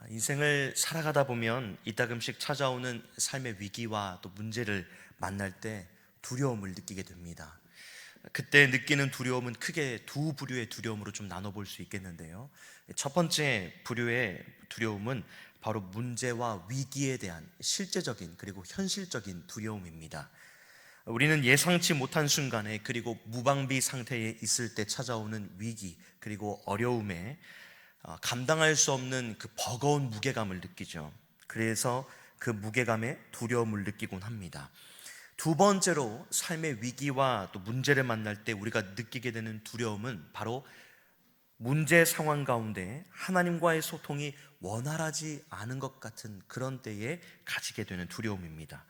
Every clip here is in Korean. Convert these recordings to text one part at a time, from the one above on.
인생을 살아가다 보면 이따금씩 찾아오는 삶의 위기와 또 문제를 만날 때 두려움을 느끼게 됩니다. 그때 느끼는 두려움은 크게 두 부류의 두려움으로 좀 나눠볼 수 있겠는데요. 첫 번째 부류의 두려움은 바로 문제와 위기에 대한 실제적인 그리고 현실적인 두려움입니다. 우리는 예상치 못한 순간에 그리고 무방비 상태에 있을 때 찾아오는 위기 그리고 어려움에 감당할 수 없는 그 버거운 무게감을 느끼죠. 그래서 그 무게감에 두려움을 느끼곤 합니다. 두 번째로 삶의 위기와 또 문제를 만날 때 우리가 느끼게 되는 두려움은 바로 문제 상황 가운데 하나님과의 소통이 원활하지 않은 것 같은 그런 때에 가지게 되는 두려움입니다.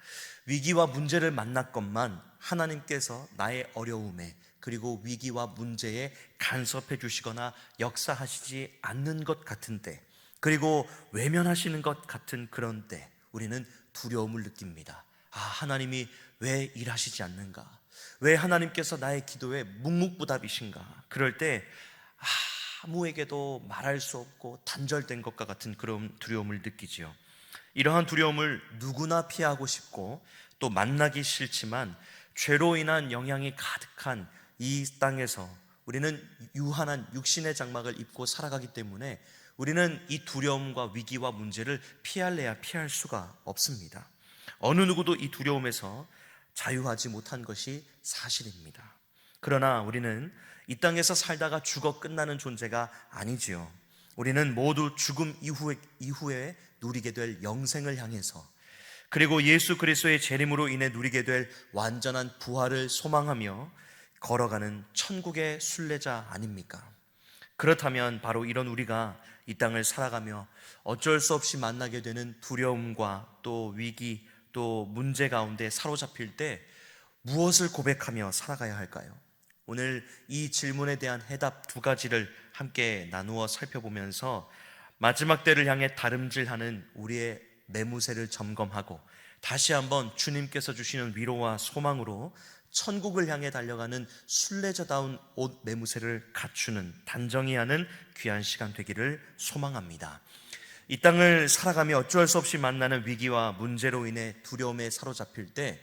위기와 문제를 만났건만 하나님께서 나의 어려움에 그리고 위기와 문제에 간섭해 주시거나 역사하시지 않는 것 같은 때, 그리고 외면하시는 것 같은 그런 때 우리는 두려움을 느낍니다. 하나님이 왜 일하시지 않는가? 왜 하나님께서 나의 기도에 묵묵부답이신가? 그럴 때 아무에게도 말할 수 없고 단절된 것과 같은 그런 두려움을 느끼지요. 이러한 두려움을 누구나 피하고 싶고 또 만나기 싫지만 죄로 인한 영향이 가득한 이 땅에서 우리는 유한한 육신의 장막을 입고 살아가기 때문에 우리는 이 두려움과 위기와 문제를 피할래야 피할 수가 없습니다. 어느 누구도 이 두려움에서 자유하지 못한 것이 사실입니다. 그러나 우리는 이 땅에서 살다가 죽어 끝나는 존재가 아니지요. 우리는 모두 죽음 이후에 누리게 될 영생을 향해서, 그리고 예수 그리스도의 재림으로 인해 누리게 될 완전한 부활을 소망하며 걸어가는 천국의 순례자 아닙니까? 그렇다면 바로 이런 우리가 이 땅을 살아가며 어쩔 수 없이 만나게 되는 두려움과 또 위기 또 문제 가운데 사로잡힐 때 무엇을 고백하며 살아가야 할까요? 오늘 이 질문에 대한 해답 두 가지를 함께 나누어 살펴보면서 마지막 때를 향해 다름질하는 우리의 매무새를 점검하고 다시 한번 주님께서 주시는 위로와 소망으로 천국을 향해 달려가는 순례자다운 옷 매무새를 갖추는 단정히 하는 귀한 시간 되기를 소망합니다. 이 땅을 살아가며 어쩔 수 없이 만나는 위기와 문제로 인해 두려움에 사로잡힐 때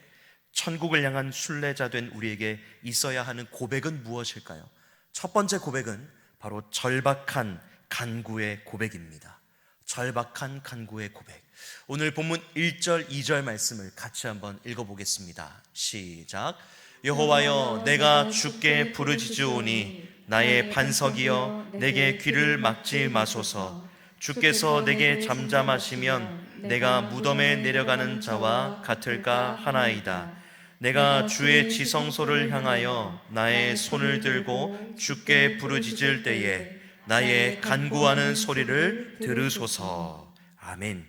천국을 향한 순례자 된 우리에게 있어야 하는 고백은 무엇일까요? 첫 번째 고백은 바로 절박한 간구의 고백입니다. 절박한 간구의 고백. 오늘 본문 1절 2절 말씀을 같이 한번 읽어보겠습니다. 시작. 여호와여, 내가 주께 부르짖으오니 나의 반석이여 내게 귀를 막지 마소서. 주께서 내게 잠잠하시면 내가 무덤에 내려가는 자와 같을까 하나이다. 내가 주의 지성소를 향하여 나의 손을 들고 주께 부르짖을 때에 나의 간구하는 소리를 들으소서. 아멘.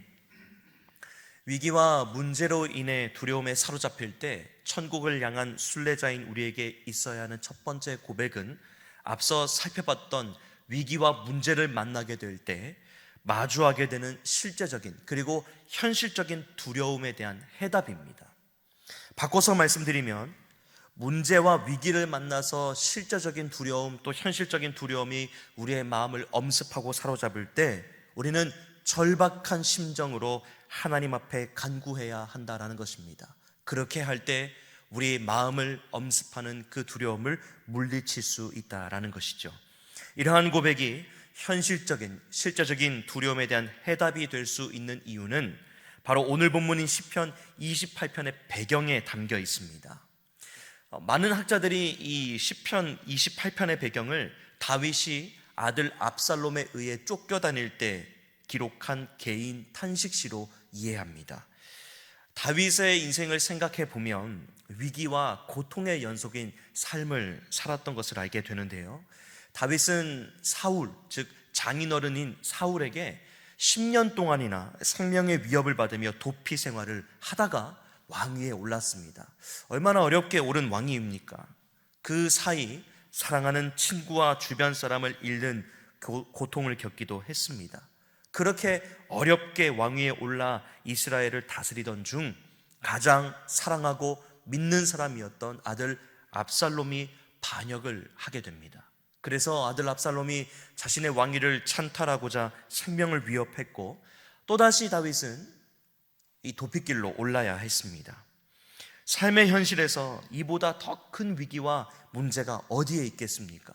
위기와 문제로 인해 두려움에 사로잡힐 때 천국을 향한 순례자인 우리에게 있어야 하는 첫 번째 고백은 앞서 살펴봤던 위기와 문제를 만나게 될 때 마주하게 되는 실제적인 그리고 현실적인 두려움에 대한 해답입니다. 바꿔서 말씀드리면 문제와 위기를 만나서 실제적인 두려움 또 현실적인 두려움이 우리의 마음을 엄습하고 사로잡을 때 우리는 절박한 심정으로 하나님 앞에 간구해야 한다라는 것입니다. 그렇게 할 때 우리 마음을 엄습하는 그 두려움을 물리칠 수 있다라는 것이죠. 이러한 고백이 현실적인 실제적인 두려움에 대한 해답이 될 수 있는 이유는 바로 오늘 본문인 시편 28편의 배경에 담겨 있습니다. 많은 학자들이 이 시편 28편의 배경을 다윗이 아들 압살롬에 의해 쫓겨다닐 때 기록한 개인 탄식시로 이해합니다. 다윗의 인생을 생각해 보면 위기와 고통의 연속인 삶을 살았던 것을 알게 되는데요. 다윗은 사울, 즉 장인어른인 사울에게 10년 동안이나 생명의 위협을 받으며 도피 생활을 하다가 왕위에 올랐습니다. 얼마나 어렵게 오른 왕위입니까? 그 사이 사랑하는 친구와 주변 사람을 잃는 고통을 겪기도 했습니다. 그렇게 어렵게 왕위에 올라 이스라엘을 다스리던 중 가장 사랑하고 믿는 사람이었던 아들 압살롬이 반역을 하게 됩니다. 그래서 아들 압살롬이 자신의 왕위를 찬탈하고자 생명을 위협했고 또다시 다윗은 이 도피길로 올라야 했습니다. 삶의 현실에서 이보다 더 큰 위기와 문제가 어디에 있겠습니까?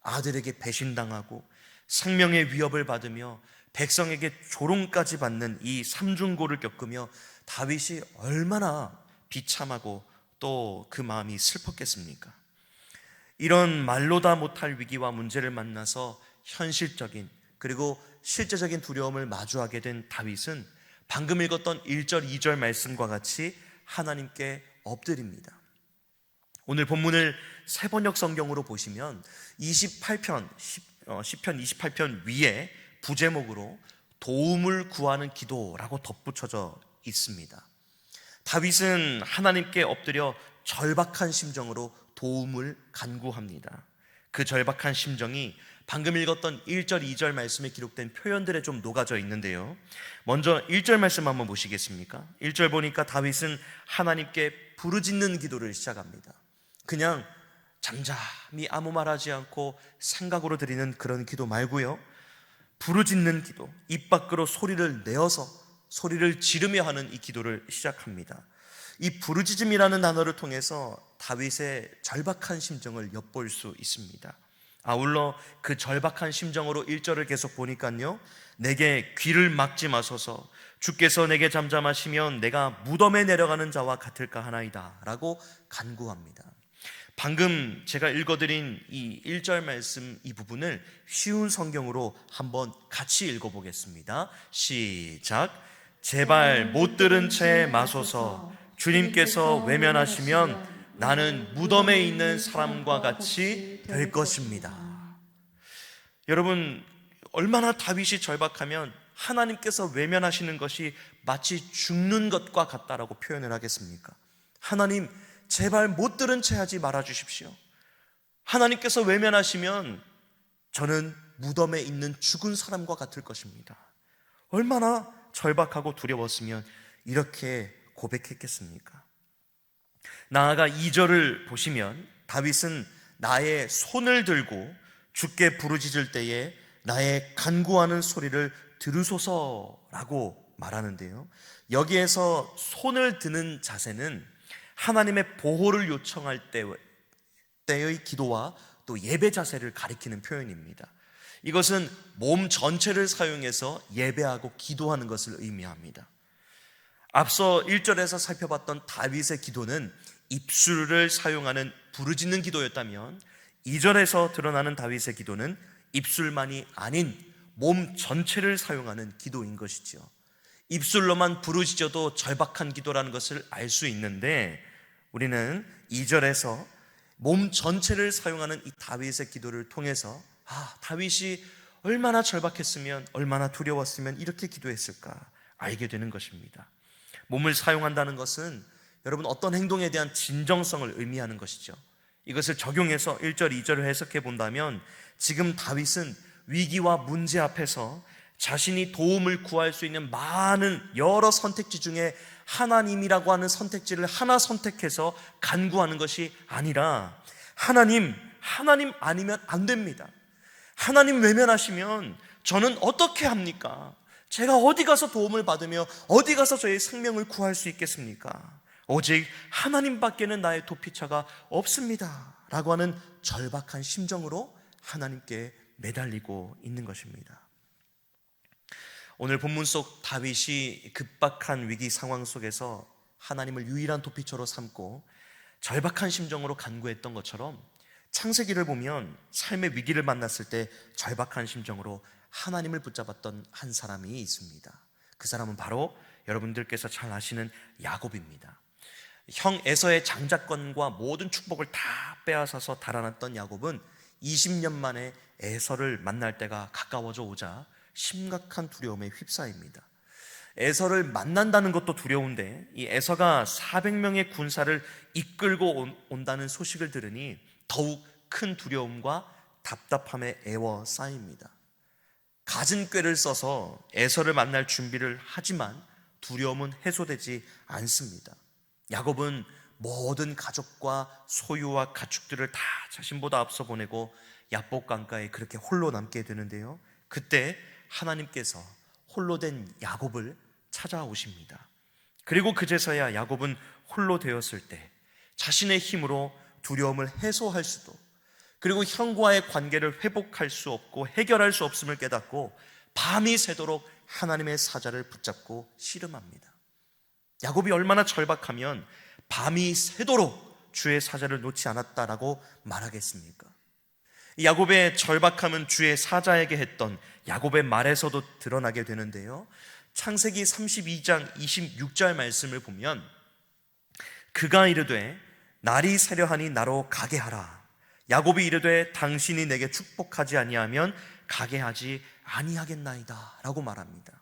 아들에게 배신당하고 생명의 위협을 받으며 백성에게 조롱까지 받는 이 삼중고를 겪으며 다윗이 얼마나 비참하고 또 그 마음이 슬펐겠습니까? 이런 말로 다 못할 위기와 문제를 만나서 현실적인 그리고 실제적인 두려움을 마주하게 된 다윗은 방금 읽었던 1절, 2절 말씀과 같이 하나님께 엎드립니다. 오늘 본문을 새번역 성경으로 보시면 28편, 시편 28편 위에 부제목으로 도움을 구하는 기도라고 덧붙여져 있습니다. 다윗은 하나님께 엎드려 절박한 심정으로 도움을 간구합니다. 그 절박한 심정이 방금 읽었던 1절, 2절 말씀에 기록된 표현들에 좀 녹아져 있는데요. 먼저 1절 말씀 한번 보시겠습니까? 1절 보니까 다윗은 하나님께 부르짖는 기도를 시작합니다. 그냥 잠잠히 아무 말하지 않고 생각으로 드리는 그런 기도 말고요, 부르짖는 기도, 입 밖으로 소리를 내어서 소리를 지르며 하는 이 기도를 시작합니다. 이 부르짖음이라는 단어를 통해서 다윗의 절박한 심정을 엿볼 수 있습니다. 아울러 그 절박한 심정으로 1절을 계속 보니까요, 내게 귀를 막지 마소서, 주께서 내게 잠잠하시면 내가 무덤에 내려가는 자와 같을까 하나이다 라고 간구합니다. 방금 제가 읽어드린 이 1절 말씀 이 부분을 쉬운 성경으로 한번 같이 읽어보겠습니다. 시작. 제발 못 들은 채 마소서, 주님께서 외면하시면 나는 무덤에 있는 사람과 같이 될 것입니다. 여러분, 얼마나 다윗이 절박하면 하나님께서 외면하시는 것이 마치 죽는 것과 같다라고 표현을 하겠습니까? 하나님, 제발 못 들은 채 하지 말아 주십시오. 하나님께서 외면하시면 저는 무덤에 있는 죽은 사람과 같을 것입니다. 얼마나 절박하고 두려웠으면 이렇게 고백했겠습니까? 나아가 2절을 보시면 다윗은 나의 손을 들고 주께 부르짖을 때에 나의 간구하는 소리를 들으소서라고 말하는데요, 여기에서 손을 드는 자세는 하나님의 보호를 요청할 때의 기도와 또 예배 자세를 가리키는 표현입니다. 이것은 몸 전체를 사용해서 예배하고 기도하는 것을 의미합니다. 앞서 1절에서 살펴봤던 다윗의 기도는 입술을 사용하는 부르짖는 기도였다면 2절에서 드러나는 다윗의 기도는 입술만이 아닌 몸 전체를 사용하는 기도인 것이죠. 입술로만 부르짖어도 절박한 기도라는 것을 알 수 있는데, 우리는 2절에서 몸 전체를 사용하는 이 다윗의 기도를 통해서 다윗이 얼마나 절박했으면, 얼마나 두려웠으면 이렇게 기도했을까 알게 되는 것입니다. 몸을 사용한다는 것은 여러분 어떤 행동에 대한 진정성을 의미하는 것이죠. 이것을 적용해서 1절, 2절을 해석해 본다면 지금 다윗은 위기와 문제 앞에서 자신이 도움을 구할 수 있는 많은 여러 선택지 중에 하나님이라고 하는 선택지를 하나 선택해서 간구하는 것이 아니라 하나님 아니면 안 됩니다. 하나님 외면하시면 저는 어떻게 합니까? 제가 어디 가서 도움을 받으며 어디 가서 저의 생명을 구할 수 있겠습니까? 오직 하나님밖에는 나의 도피처가 없습니다 라고 하는 절박한 심정으로 하나님께 매달리고 있는 것입니다. 오늘 본문 속 다윗이 급박한 위기 상황 속에서 하나님을 유일한 도피처로 삼고 절박한 심정으로 간구했던 것처럼 창세기를 보면 삶의 위기를 만났을 때 절박한 심정으로 하나님을 붙잡았던 한 사람이 있습니다. 그 사람은 바로 여러분들께서 잘 아시는 야곱입니다. 형 에서의 장자권과 모든 축복을 다 빼앗아서 달아났던 야곱은 20년 만에 에서를 만날 때가 가까워져 오자 심각한 두려움에 휩싸입니다. 에서를 만난다는 것도 두려운데 이 에서가 400명의 군사를 이끌고 온다는 소식을 들으니 더욱 큰 두려움과 답답함에 에워싸입니다. 갖은 꾀를 써서 에서를 만날 준비를 하지만 두려움은 해소되지 않습니다. 야곱은 모든 가족과 소유와 가축들을 다 자신보다 앞서 보내고 야복 강가에 그렇게 홀로 남게 되는데요, 그때 하나님께서 홀로 된 야곱을 찾아오십니다. 그리고 그제서야 야곱은 홀로 되었을 때 자신의 힘으로 두려움을 해소할 수도, 그리고 형과의 관계를 회복할 수 없고 해결할 수 없음을 깨닫고 밤이 새도록 하나님의 사자를 붙잡고 씨름합니다. 야곱이 얼마나 절박하면 밤이 새도록 주의 사자를 놓지 않았다라고 말하겠습니까? 야곱의 절박함은 주의 사자에게 했던 야곱의 말에서도 드러나게 되는데요, 창세기 32장 26절 말씀을 보면 그가 이르되 날이 새려하니 나로 가게 하라. 야곱이 이르되 당신이 내게 축복하지 아니하면 가게 하지 아니하겠나이다 라고 말합니다.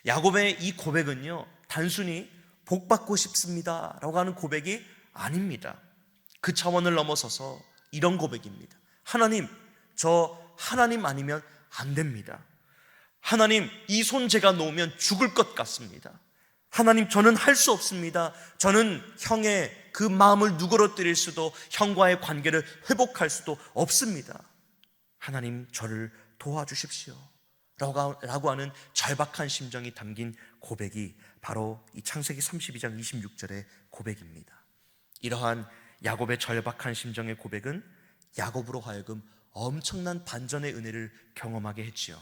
야곱의 이 고백은요, 단순히 복받고 싶습니다 라고 하는 고백이 아닙니다. 그 차원을 넘어서서 이런 고백입니다. 하나님, 저 하나님 아니면 안 됩니다. 하나님, 이 손 제가 놓으면 죽을 것 같습니다. 하나님, 저는 할 수 없습니다. 저는 형의 그 마음을 누그러뜨릴 수도, 형과의 관계를 회복할 수도 없습니다. 하나님, 저를 도와주십시오 라고 하는 절박한 심정이 담긴 고백이 바로 이 창세기 32장 26절의 고백입니다. 이러한 야곱의 절박한 심정의 고백은 야곱으로 하여금 엄청난 반전의 은혜를 경험하게 했지요.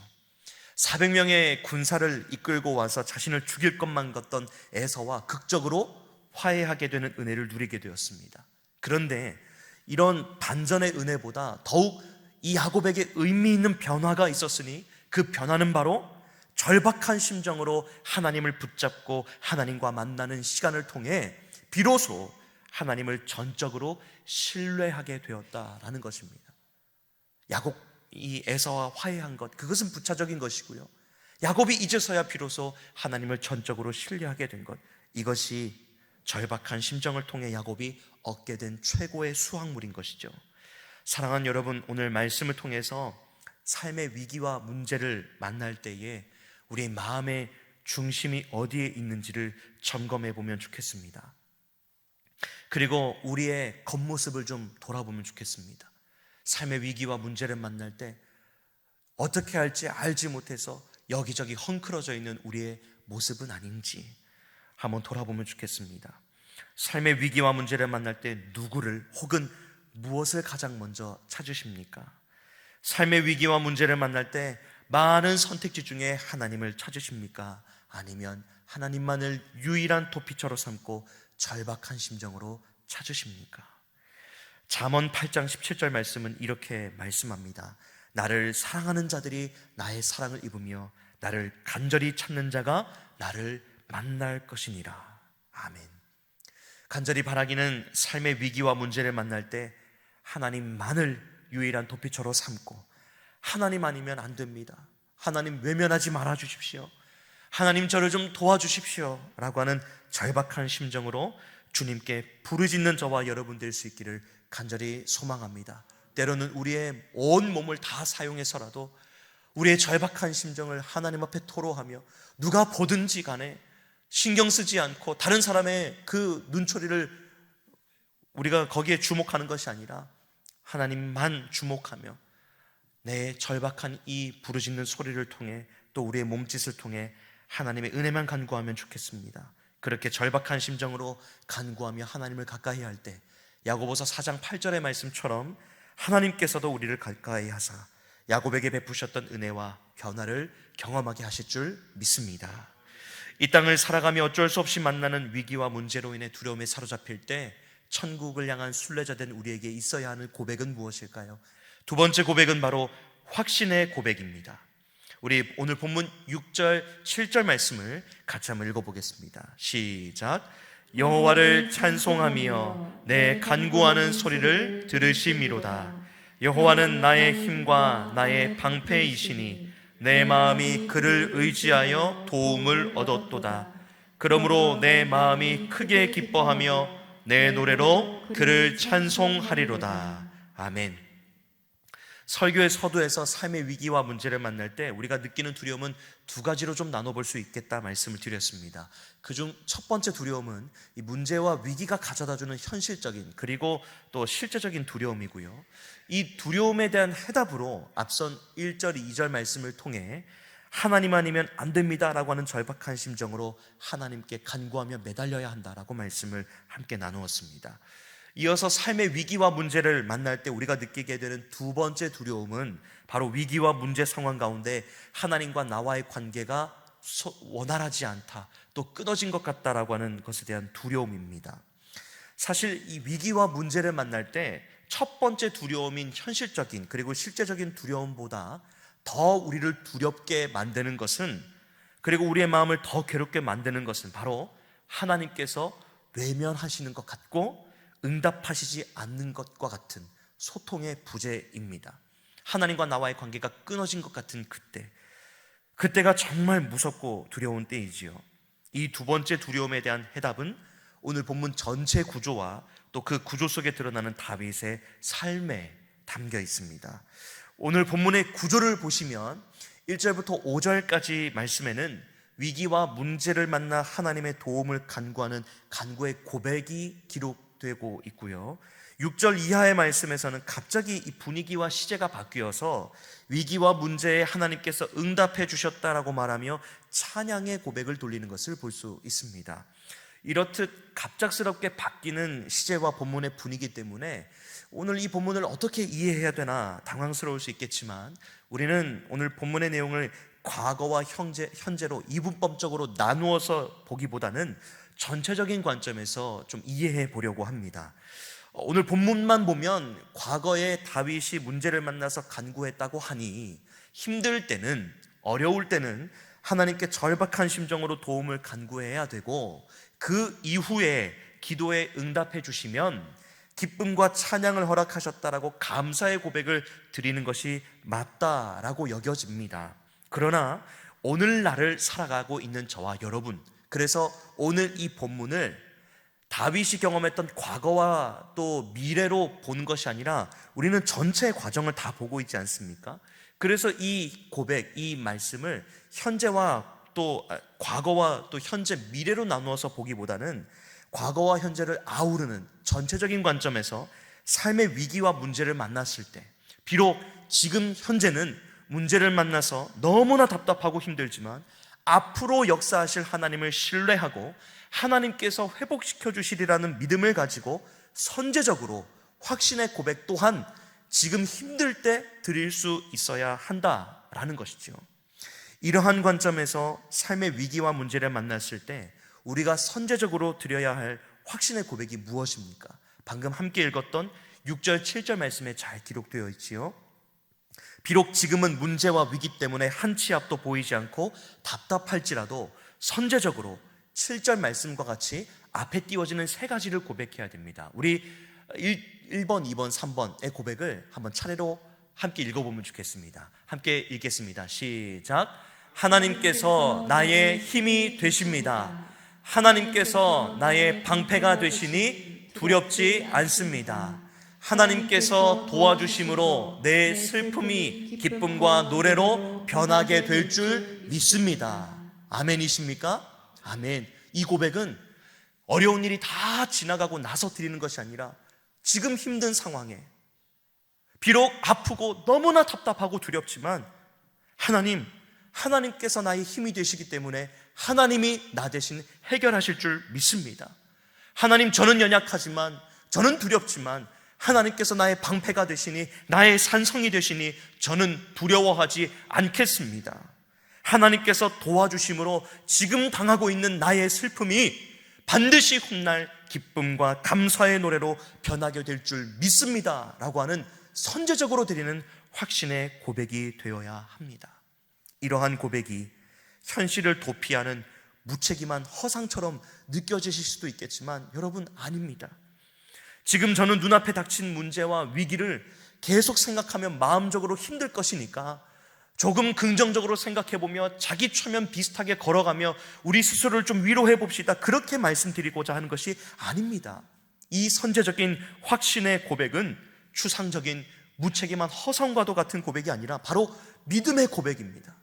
400명의 군사를 이끌고 와서 자신을 죽일 것만 같던 에서와 극적으로 화해하게 되는 은혜를 누리게 되었습니다. 그런데 이런 반전의 은혜보다 더욱 이 야곱에게 의미 있는 변화가 있었으니 그 변화는 바로 절박한 심정으로 하나님을 붙잡고 하나님과 만나는 시간을 통해 비로소 하나님을 전적으로 신뢰하게 되었다라는 것입니다. 야곱이 에서와 화해한 것, 그것은 부차적인 것이고요, 야곱이 이제서야 비로소 하나님을 전적으로 신뢰하게 된 것, 이것이 절박한 심정을 통해 야곱이 얻게 된 최고의 수확물인 것이죠. 사랑하는 여러분, 오늘 말씀을 통해서 삶의 위기와 문제를 만날 때에 우리의 마음의 중심이 어디에 있는지를 점검해 보면 좋겠습니다. 그리고 우리의 겉모습을 좀 돌아보면 좋겠습니다. 삶의 위기와 문제를 만날 때 어떻게 할지 알지 못해서 여기저기 헝클어져 있는 우리의 모습은 아닌지 한번 돌아보면 좋겠습니다. 삶의 위기와 문제를 만날 때 누구를 혹은 무엇을 가장 먼저 찾으십니까? 삶의 위기와 문제를 만날 때 많은 선택지 중에 하나님을 찾으십니까? 아니면 하나님만을 유일한 도피처로 삼고 절박한 심정으로 찾으십니까? 잠언 8장 17절 말씀은 이렇게 말씀합니다. 나를 사랑하는 자들이 나의 사랑을 입으며 나를 간절히 찾는 자가 나를 만날 것이니라. 아멘. 간절히 바라기는 삶의 위기와 문제를 만날 때 하나님만을 유일한 도피처로 삼고, 하나님 아니면 안 됩니다, 하나님 외면하지 말아 주십시오, 하나님 저를 좀 도와주십시오 라고 하는 절박한 심정으로 주님께 부르짖는 저와 여러분 될 수 있기를 간절히 소망합니다. 때로는 우리의 온 몸을 다 사용해서라도 우리의 절박한 심정을 하나님 앞에 토로하며 누가 보든지 간에 신경 쓰지 않고 다른 사람의 그 눈초리를 우리가 거기에 주목하는 것이 아니라 하나님만 주목하며 내 절박한 이 부르짖는 소리를 통해 또 우리의 몸짓을 통해 하나님의 은혜만 간구하면 좋겠습니다. 그렇게 절박한 심정으로 간구하며 하나님을 가까이 할 때 야고보서 4장 8절의 말씀처럼 하나님께서도 우리를 가까이 하사 야곱에게 베푸셨던 은혜와 변화를 경험하게 하실 줄 믿습니다. 이 땅을 살아가며 어쩔 수 없이 만나는 위기와 문제로 인해 두려움에 사로잡힐 때 천국을 향한 순례자된 우리에게 있어야 하는 고백은 무엇일까요? 두 번째 고백은 바로 확신의 고백입니다. 우리 오늘 본문 6절, 7절 말씀을 같이 한번 읽어보겠습니다. 시작. 여호와를 찬송하며 내 간구하는 소리를 들으심이로다. 여호와는 나의 힘과 나의 방패이시니 내 마음이 그를 의지하여 도움을 얻었도다. 그러므로 내 마음이 크게 기뻐하며 내 노래로 그를 찬송하리로다. 아멘. 설교의 서두에서 삶의 위기와 문제를 만날 때 우리가 느끼는 두려움은 두 가지로 좀 나눠볼 수 있겠다 말씀을 드렸습니다. 그중 첫 번째 두려움은 이 문제와 위기가 가져다주는 현실적인 그리고 또 실제적인 두려움이고요, 이 두려움에 대한 해답으로 앞선 1절, 2절 말씀을 통해 하나님 아니면 안 됩니다라고 하는 절박한 심정으로 하나님께 간구하며 매달려야 한다라고 말씀을 함께 나누었습니다. 이어서 삶의 위기와 문제를 만날 때 우리가 느끼게 되는 두 번째 두려움은 바로 위기와 문제 상황 가운데 하나님과 나와의 관계가 원활하지 않다, 또 끊어진 것 같다라고 하는 것에 대한 두려움입니다. 사실 이 위기와 문제를 만날 때 첫 번째 두려움인 현실적인 그리고 실제적인 두려움보다 더 우리를 두렵게 만드는 것은, 그리고 우리의 마음을 더 괴롭게 만드는 것은 바로 하나님께서 외면하시는 것 같고 응답하시지 않는 것과 같은 소통의 부재입니다. 하나님과 나와의 관계가 끊어진 것 같은 그때가 정말 무섭고 두려운 때이지요. 이 두 번째 두려움에 대한 해답은 오늘 본문 전체 구조와 또 그 구조 속에 드러나는 다윗의 삶에 담겨 있습니다. 오늘 본문의 구조를 보시면 1절부터 5절까지 말씀에는 위기와 문제를 만나 하나님의 도움을 간구하는 간구의 고백이 기록되고 있고요, 6절 이하의 말씀에서는 갑자기 이 분위기와 시제가 바뀌어서 위기와 문제에 하나님께서 응답해 주셨다라고 말하며 찬양의 고백을 돌리는 것을 볼 수 있습니다. 이렇듯 갑작스럽게 바뀌는 시제와 본문의 분위기 때문에 오늘 이 본문을 어떻게 이해해야 되나 당황스러울 수 있겠지만, 우리는 오늘 본문의 내용을 과거와 현재로 이분법적으로 나누어서 보기보다는 전체적인 관점에서 좀 이해해 보려고 합니다. 오늘 본문만 보면 과거에 다윗이 문제를 만나서 간구했다고 하니 힘들 때는, 어려울 때는 하나님께 절박한 심정으로 도움을 간구해야 되고, 그 이후에 기도에 응답해 주시면 기쁨과 찬양을 허락하셨다라고 감사의 고백을 드리는 것이 맞다라고 여겨집니다. 그러나 오늘날을 살아가고 있는 저와 여러분, 그래서 오늘 이 본문을 다윗이 경험했던 과거와 또 미래로 본 것이 아니라 우리는 전체 과정을 다 보고 있지 않습니까? 그래서 이 고백, 이 말씀을 현재와 또 과거와 또 현재, 미래로 나누어서 보기보다는 과거와 현재를 아우르는 전체적인 관점에서 삶의 위기와 문제를 만났을 때, 비록 지금 현재는 문제를 만나서 너무나 답답하고 힘들지만 앞으로 역사하실 하나님을 신뢰하고 하나님께서 회복시켜 주시리라는 믿음을 가지고 선제적으로 확신의 고백 또한 지금 힘들 때 드릴 수 있어야 한다라는 것이죠. 이러한 관점에서 삶의 위기와 문제를 만났을 때 우리가 선제적으로 드려야 할 확신의 고백이 무엇입니까? 방금 함께 읽었던 6절, 7절 말씀에 잘 기록되어 있지요. 비록 지금은 문제와 위기 때문에 한 치 앞도 보이지 않고 답답할지라도 선제적으로 7절 말씀과 같이 앞에 띄워지는 세 가지를 고백해야 됩니다. 우리 1번, 2번, 3번의 고백을 한번 차례로 함께 읽어보면 좋겠습니다. 함께 읽겠습니다. 시작. 하나님께서 나의 힘이 되십니다. 하나님께서 나의 방패가 되시니 두렵지 않습니다. 하나님께서 도와주심으로 내 슬픔이 기쁨과 노래로 변하게 될 줄 믿습니다. 아멘이십니까? 아멘. 이 고백은 어려운 일이 다 지나가고 나서 드리는 것이 아니라 지금 힘든 상황에, 비록 아프고 너무나 답답하고 두렵지만 하나님께서 나의 힘이 되시기 때문에 하나님이 나 대신 해결하실 줄 믿습니다. 하나님, 저는 연약하지만, 저는 두렵지만 하나님께서 나의 방패가 되시니, 나의 산성이 되시니 저는 두려워하지 않겠습니다. 하나님께서 도와주심으로 지금 당하고 있는 나의 슬픔이 반드시 훗날 기쁨과 감사의 노래로 변하게 될 줄 믿습니다 라고 하는 선제적으로 드리는 확신의 고백이 되어야 합니다. 이러한 고백이 현실을 도피하는 무책임한 허상처럼 느껴지실 수도 있겠지만 여러분, 아닙니다. 지금 저는 눈앞에 닥친 문제와 위기를 계속 생각하면 마음적으로 힘들 것이니까 조금 긍정적으로 생각해보며 자기 초면 비슷하게 걸어가며 우리 스스로를 좀 위로해 봅시다, 그렇게 말씀드리고자 하는 것이 아닙니다. 이 선제적인 확신의 고백은 추상적인 무책임한 허성과도 같은 고백이 아니라 바로 믿음의 고백입니다.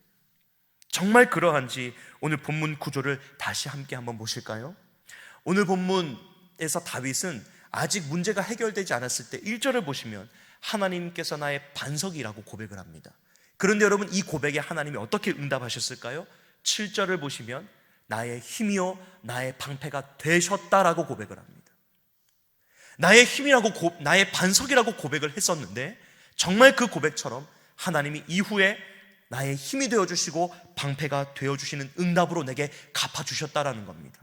정말 그러한지 오늘 본문 구조를 다시 함께 한번 보실까요? 오늘 본문에서 다윗은 아직 문제가 해결되지 않았을 때 1절을 보시면 하나님께서 나의 반석이라고 고백을 합니다. 그런데 여러분, 이 고백에 하나님이 어떻게 응답하셨을까요? 7절을 보시면 나의 힘이요 나의 방패가 되셨다라고 고백을 합니다. 나의 힘이라고 나의 반석이라고 고백을 했었는데 정말 그 고백처럼 하나님이 이후에 나의 힘이 되어주시고 방패가 되어주시는 응답으로 내게 갚아주셨다라는 겁니다.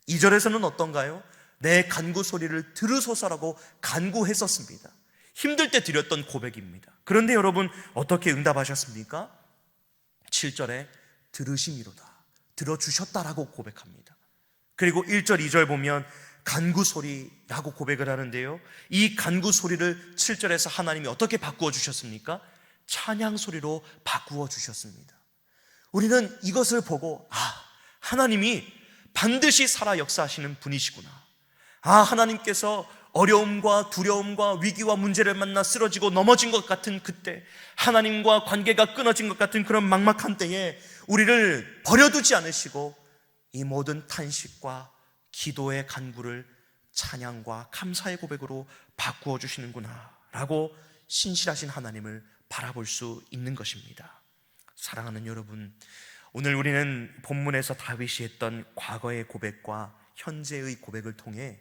2절에서는 어떤가요? 내 간구 소리를 들으소서라고 간구했었습니다. 힘들 때 드렸던 고백입니다. 그런데 여러분, 어떻게 응답하셨습니까? 7절에 들으심이로다, 들어주셨다라고 고백합니다. 그리고 1절, 2절 보면 간구 소리라고 고백을 하는데요, 이 간구 소리를 7절에서 하나님이 어떻게 바꾸어 주셨습니까? 찬양 소리로 바꾸어 주셨습니다. 우리는 이것을 보고 하나님이 반드시 살아 역사하시는 분이시구나, 하나님께서 어려움과 두려움과 위기와 문제를 만나 쓰러지고 넘어진 것 같은 그때, 하나님과 관계가 끊어진 것 같은 그런 막막한 때에 우리를 버려두지 않으시고 이 모든 탄식과 기도의 간구를 찬양과 감사의 고백으로 바꾸어 주시는구나 라고 신실하신 하나님을 바라볼 수 있는 것입니다. 사랑하는 여러분, 오늘 우리는 본문에서 다윗이 했던 과거의 고백과 현재의 고백을 통해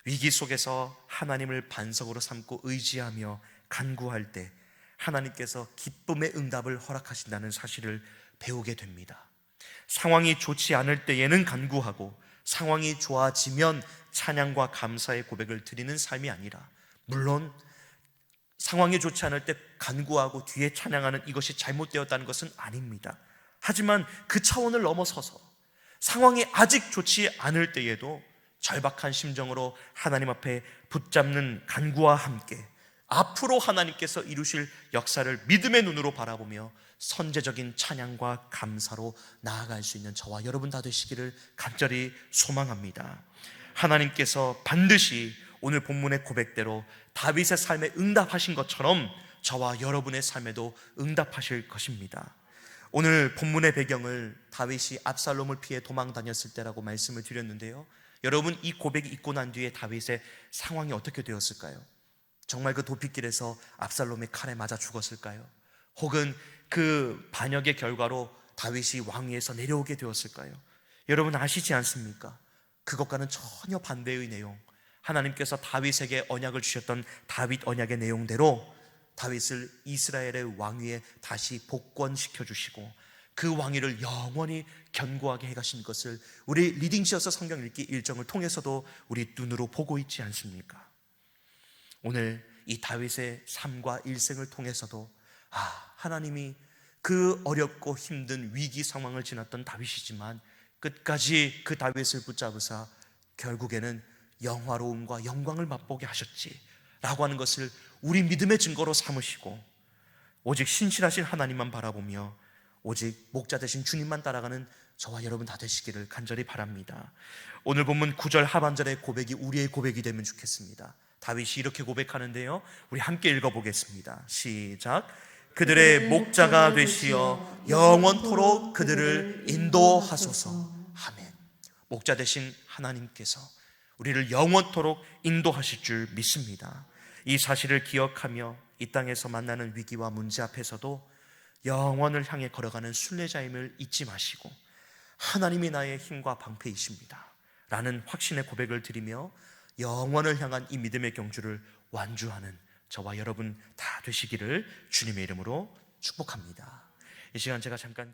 위기 속에서 하나님을 반석으로 삼고 의지하며 간구할 때 하나님께서 기쁨의 응답을 허락하신다는 사실을 배우게 됩니다. 상황이 좋지 않을 때에는 간구하고 상황이 좋아지면 찬양과 감사의 고백을 드리는 삶이 아니라, 물론 상황이 좋지 않을 때 간구하고 뒤에 찬양하는 이것이 잘못되었다는 것은 아닙니다. 하지만 그 차원을 넘어서서 상황이 아직 좋지 않을 때에도 절박한 심정으로 하나님 앞에 붙잡는 간구와 함께 앞으로 하나님께서 이루실 역사를 믿음의 눈으로 바라보며 선제적인 찬양과 감사로 나아갈 수 있는 저와 여러분 다 되시기를 간절히 소망합니다. 하나님께서 반드시 오늘 본문의 고백대로 다윗의 삶에 응답하신 것처럼 저와 여러분의 삶에도 응답하실 것입니다. 오늘 본문의 배경을 다윗이 압살롬을 피해 도망 다녔을 때라고 말씀을 드렸는데요, 여러분, 이 고백이 있고 난 뒤에 다윗의 상황이 어떻게 되었을까요? 정말 그 도피길에서 압살롬의 칼에 맞아 죽었을까요? 혹은 그 반역의 결과로 다윗이 왕위에서 내려오게 되었을까요? 여러분 아시지 않습니까? 그것과는 전혀 반대의 내용, 하나님께서 다윗에게 언약을 주셨던 다윗 언약의 내용대로 다윗을 이스라엘의 왕위에 다시 복권시켜 주시고 그 왕위를 영원히 견고하게 해가신 것을 우리 리딩지어서 성경 읽기 일정을 통해서도 우리 눈으로 보고 있지 않습니까? 오늘 이 다윗의 삶과 일생을 통해서도 하나님이 그 어렵고 힘든 위기 상황을 지났던 다윗이지만 끝까지 그 다윗을 붙잡으사 결국에는 영화로움과 영광을 맛보게 하셨지라고 하는 것을 우리 믿음의 증거로 삼으시고 오직 신실하신 하나님만 바라보며 오직 목자 되신 주님만 따라가는 저와 여러분 다 되시기를 간절히 바랍니다. 오늘 본문 9절 하반절의 고백이 우리의 고백이 되면 좋겠습니다. 다윗이 이렇게 고백하는데요, 우리 함께 읽어보겠습니다. 시작. 그들의 목자가 되시어 영원토록 그들을 인도하소서. 아멘. 목자 되신 하나님께서 우리를 영원토록 인도하실 줄 믿습니다. 이 사실을 기억하며 이 땅에서 만나는 위기와 문제 앞에서도 영원을 향해 걸어가는 순례자임을 잊지 마시고 하나님이 나의 힘과 방패이십니다 라는 확신의 고백을 드리며 영원을 향한 이 믿음의 경주를 완주하는 저와 여러분 다 되시기를 주님의 이름으로 축복합니다. 이 시간 제가 잠깐